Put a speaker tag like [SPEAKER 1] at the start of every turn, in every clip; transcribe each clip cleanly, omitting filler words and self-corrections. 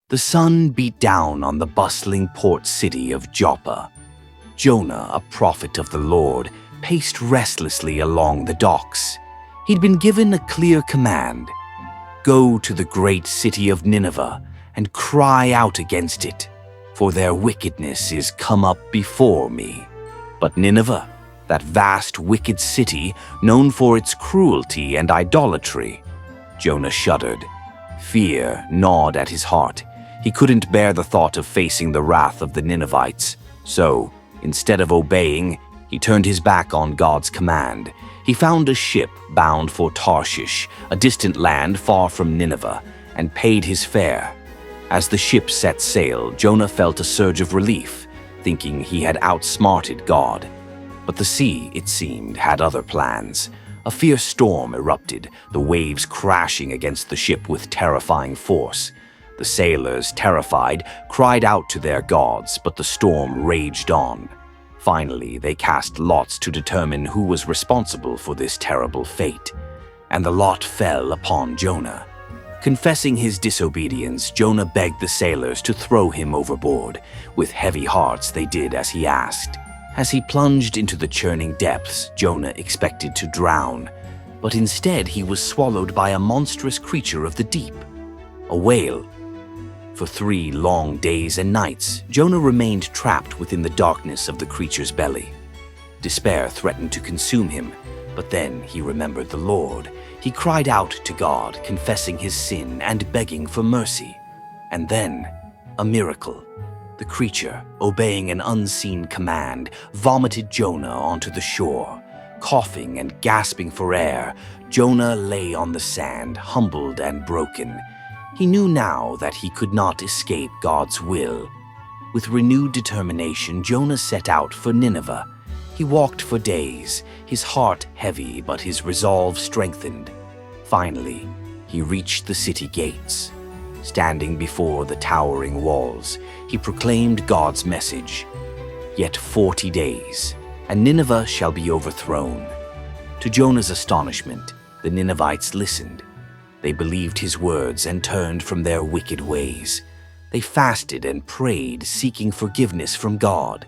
[SPEAKER 1] The sun beat down on the bustling port city of Joppa. Jonah, a prophet of the Lord, paced restlessly along the docks. He'd been given a clear command: "Go to the great city of Nineveh and cry out against it, for their wickedness is come up before me." But Nineveh, that vast wicked city known for its cruelty and idolatry. Jonah shuddered. Fear gnawed at his heart. He couldn't bear the thought of facing the wrath of the Ninevites. So, instead of obeying, he turned his back on God's command. He found a ship bound for Tarshish, a distant land far from Nineveh, and paid his fare. As the ship set sail, Jonah felt a surge of relief, thinking he had outsmarted God. But the sea, it seemed, had other plans. A fierce storm erupted, the waves crashing against the ship with terrifying force. The sailors, terrified, cried out to their gods, but the storm raged on. Finally, they cast lots to determine who was responsible for this terrible fate, and the lot fell upon Jonah. Confessing his disobedience, Jonah begged the sailors to throw him overboard. With heavy hearts, they did as he asked. As he plunged into the churning depths, Jonah expected to drown, but instead he was swallowed by a monstrous creature of the deep, a whale. For 3 long days and nights, Jonah remained trapped within the darkness of the creature's belly. Despair threatened to consume him, but then he remembered the Lord. He cried out to God, confessing his sin and begging for mercy. And then, a miracle. The creature, obeying an unseen command, vomited Jonah onto the shore. Coughing and gasping for air, Jonah lay on the sand, humbled and broken. He knew now that he could not escape God's will. With renewed determination, Jonah set out for Nineveh. He walked for days, his heart heavy but his resolve strengthened. Finally, he reached the city gates. Standing before the towering walls, he proclaimed God's message. Yet 40 days, and Nineveh shall be overthrown. To Jonah's astonishment, the Ninevites listened. They believed his words and turned from their wicked ways. They fasted and prayed, seeking forgiveness from God.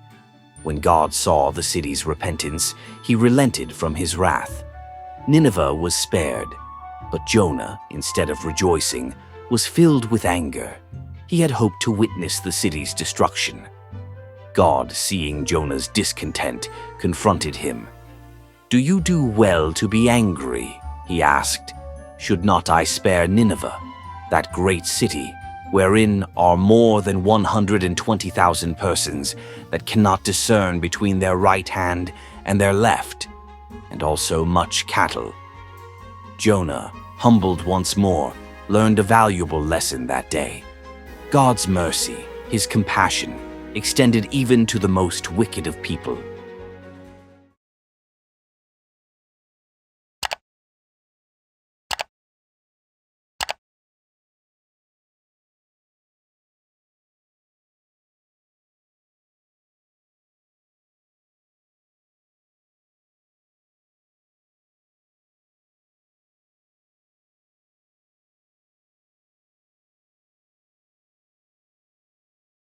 [SPEAKER 1] When God saw the city's repentance, he relented from his wrath. Nineveh was spared, but Jonah, instead of rejoicing, was filled with anger. He had hoped to witness the city's destruction. God, seeing Jonah's discontent, confronted him. "Do you do well to be angry?" he asked. "Should not I spare Nineveh, that great city, wherein are more than 120,000 persons that cannot discern between their right hand and their left, and also much cattle?" Jonah, humbled once more, learned a valuable lesson that day. God's mercy, his compassion, extended even to the most wicked of people.